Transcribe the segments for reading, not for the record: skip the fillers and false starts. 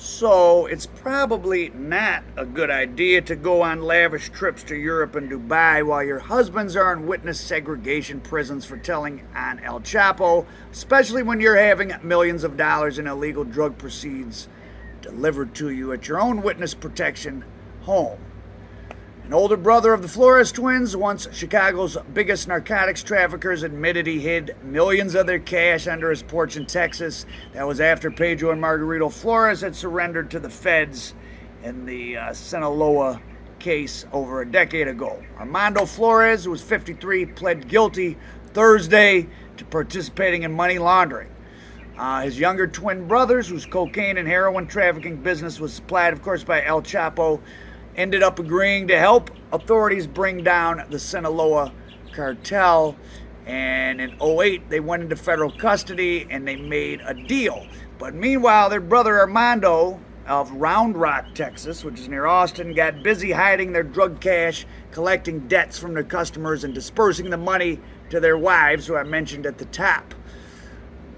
So it's probably not a good idea to go on lavish trips to Europe and Dubai while your husbands are in witness segregation prisons for telling on El Chapo, especially when you're having millions of dollars in illegal drug proceeds delivered to you at your own witness protection home. An older brother of the Flores twins, once Chicago's biggest narcotics traffickers, admitted he hid millions of their cash under his porch in Texas. That was after Pedro and Margarito Flores had surrendered to the feds in the Sinaloa case over a decade ago. Armando Flores, who was 53, pled guilty Thursday to participating in money laundering. His younger twin brothers, whose cocaine and heroin trafficking business was supplied, of course, by El Chapo, ended up agreeing to help authorities bring down the Sinaloa cartel. And in '08, they went into federal custody and they made a deal. But meanwhile, their brother Armando of Round Rock, Texas, which is near Austin, got busy hiding their drug cash, collecting debts from their customers, and dispersing the money to their wives, who I mentioned at the top.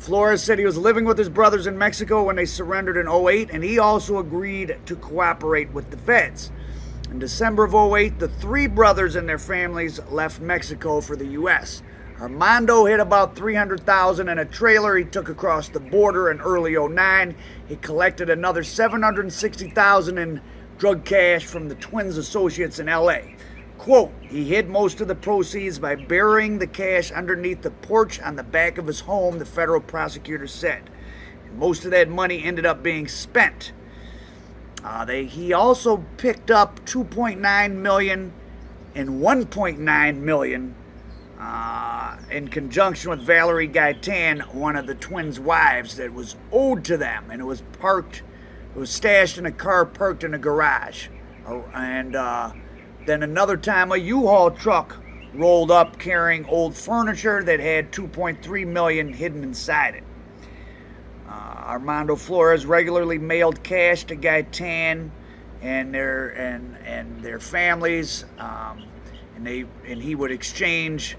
Flores said he was living with his brothers in Mexico when they surrendered in '08, and he also agreed to cooperate with the feds. In December of '08, the three brothers and their families left Mexico for the U.S. Armando hid about $300,000 in a trailer he took across the border in early '09. He collected another $760,000 in drug cash from the twins' associates in L.A. Quote, he hid most of the proceeds by burying the cash underneath the porch on the back of his home, the federal prosecutor said. And most of that money ended up being spent. He also picked up $2.9 million and $1.9 million in conjunction with Valeria Gaytan, one of the twins' wives, that was owed to them, and it was stashed in a car parked in a garage. And then another time, a U-Haul truck rolled up carrying old furniture that had $2.3 million hidden inside it. Armando Flores regularly mailed cash to Gaytan and their families, and he would exchange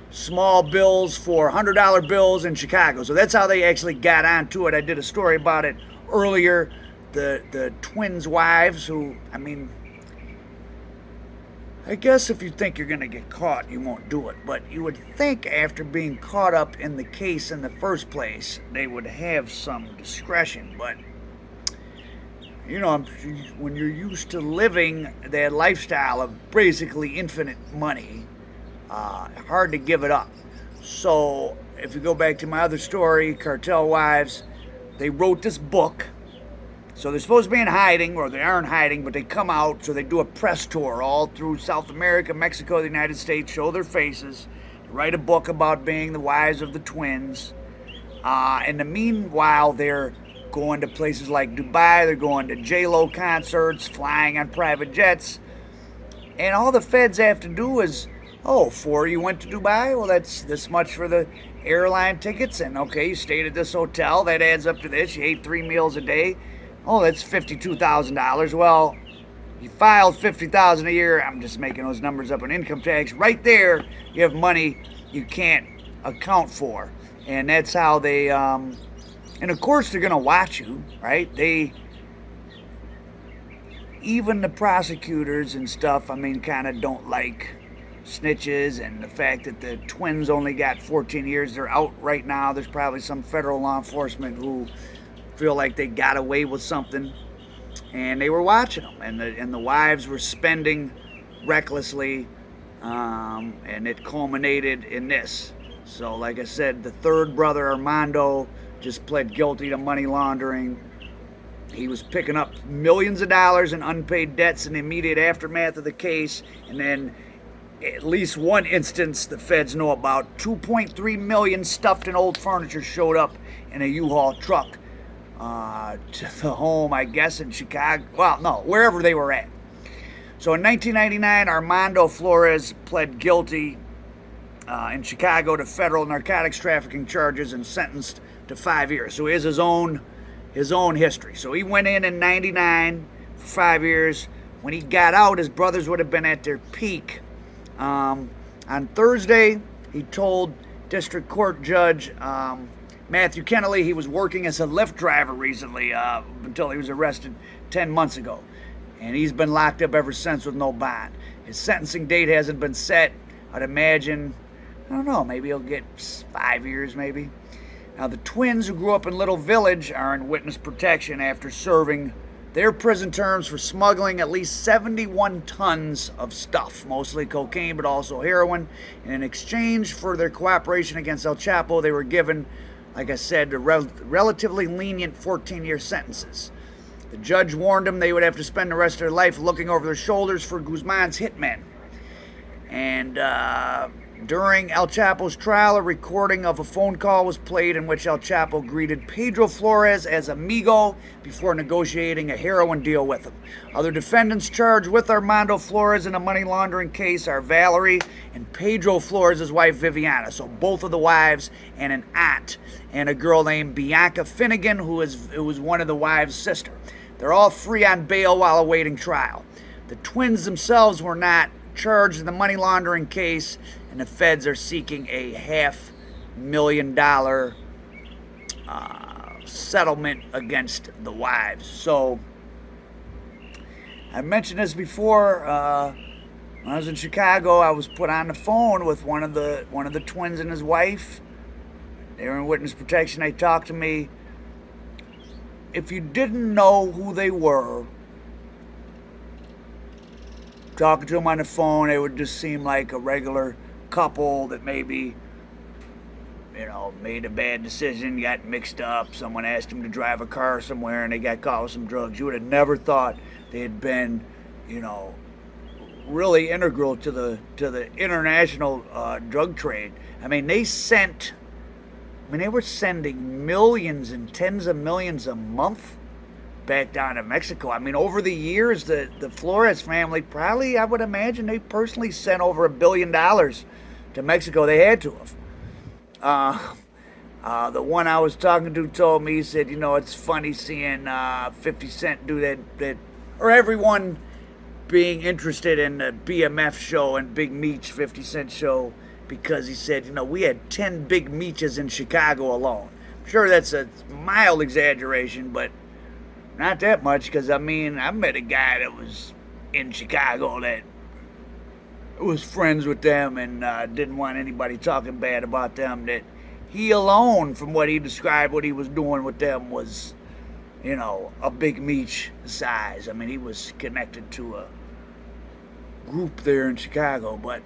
small bills for $100 bills in Chicago. So that's how they actually got onto it. I did a story about it earlier. The twins' wives, who, I guess if you think you're going to get caught, you won't do it. But you would think after being caught up in the case in the first place, they would have some discretion. But, when you're used to living that lifestyle of basically infinite money, hard to give it up. So if you go back to my other story, Cartel Wives, they wrote this book. So they're supposed to be in hiding, or they aren't hiding, but they come out, so they do a press tour all through South America, Mexico, the United States, show their faces, write a book about being the wives of the twins. In the meanwhile, they're going to places like Dubai, they're going to J-Lo concerts, flying on private jets, and all the feds have to do is, you went to Dubai? Well, that's this much for the airline tickets, and okay, you stayed at this hotel, that adds up to this, you ate 3 meals a day. Oh, that's $52,000. Well, you filed $50,000 a year. I'm just making those numbers up on income tax. Right there, you have money you can't account for, and that's how they. And of course, they're gonna watch you, right? Even the prosecutors and stuff, kind of don't like snitches, and the fact that the twins only got 14 years. They're out right now. There's probably some federal law enforcement who feel like they got away with something, and they were watching them, and the wives were spending recklessly, and it culminated in this. So like I said, the third brother, Armando, just pled guilty to money laundering. He was picking up millions of dollars in unpaid debts in the immediate aftermath of the case, and then at least one instance the feds know about, $2.3 million stuffed in old furniture showed up in a U-Haul truck to the home, I guess, in Chicago. Well, no, wherever they were at. So in 1999, Armando Flores pled guilty in Chicago to federal narcotics trafficking charges and sentenced to 5 years. So he has his own history. So he went in '99 for 5 years. When he got out, his brothers would have been at their peak. On Thursday, he told District Court Judge Matthew Kennelly he was working as a Lyft driver recently, until he was arrested 10 months ago. And he's been locked up ever since with no bond. His sentencing date hasn't been set. I'd imagine, I don't know, maybe he'll get 5 years maybe. Now the twins who grew up in Little Village are in witness protection after serving their prison terms for smuggling at least 71 tons of stuff, mostly cocaine but also heroin. And in exchange for their cooperation against El Chapo, they were given, like I said, relatively lenient 14-year sentences. The judge warned them they would have to spend the rest of their life looking over their shoulders for Guzman's hitmen. And during El Chapo's trial, a recording of a phone call was played in which El Chapo greeted Pedro Flores as amigo before negotiating a heroin deal with him. Other defendants charged with Armando Flores in a money laundering case are Valeria and Pedro Flores' wife Viviana. So both of the wives and an aunt, and a girl named Bianca Finnegan, who was one of the wives' sister. They're all free on bail while awaiting trial. The twins themselves were not charged in the money laundering case, and the feds are seeking a $500,000 settlement against the wives. So I mentioned this before. When I was in Chicago, I was put on the phone with one of the twins and his wife. They were in witness protection. They talked to me. If you didn't know who they were, talking to them on the phone, it would just seem like a regular couple that maybe, made a bad decision, got mixed up. Someone asked them to drive a car somewhere and they got caught with some drugs. You would have never thought they had been, really integral to the international drug trade. I mean, they were sending millions and tens of millions a month back down to Mexico. I mean, over the years, the Flores family probably, I would imagine, they personally sent over $1 billion to Mexico. They had to have. The one I was talking to told me, he said, it's funny seeing 50 Cent do that, or everyone being interested in the BMF show and Big Meech 50 Cent show, because he said, we had 10 Big Meeches in Chicago alone. I'm sure that's a mild exaggeration, but not that much, because, I met a guy that was in Chicago that was friends with them and didn't want anybody talking bad about them, that he alone, from what he described, what he was doing with them was, a Big Meech size. I mean, he was connected to a group there in Chicago, but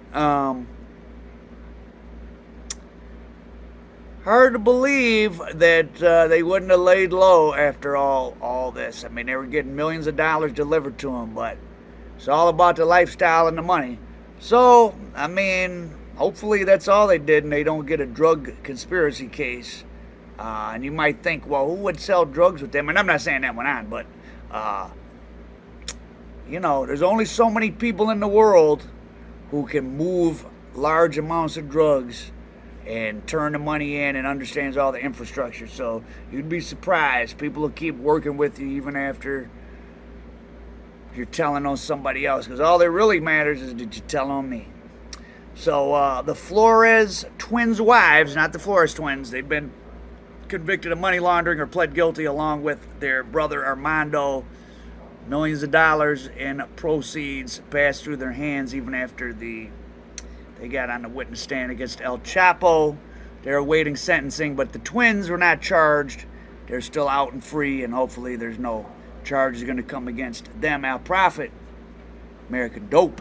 hard to believe that they wouldn't have laid low after all this. I mean, they were getting millions of dollars delivered to them, but it's all about the lifestyle and the money. So, hopefully that's all they did and they don't get a drug conspiracy case. And you might think, well, who would sell drugs with them? And I'm not saying that went on, but, there's only so many people in the world who can move large amounts of drugs and turn the money in and understands all the infrastructure. So you'd be surprised. People will keep working with you even after you're telling on somebody else, because all that really matters is, did you tell on me? So the Flores twins' wives, not the Flores twins, they've been convicted of money laundering or pled guilty along with their brother Armando. Millions of dollars in proceeds passed through their hands even after they got on the witness stand against El Chapo. They're awaiting sentencing, but the twins were not charged. They're still out and free, and hopefully there's no charges going to come against them. Al Prophet, American Dope.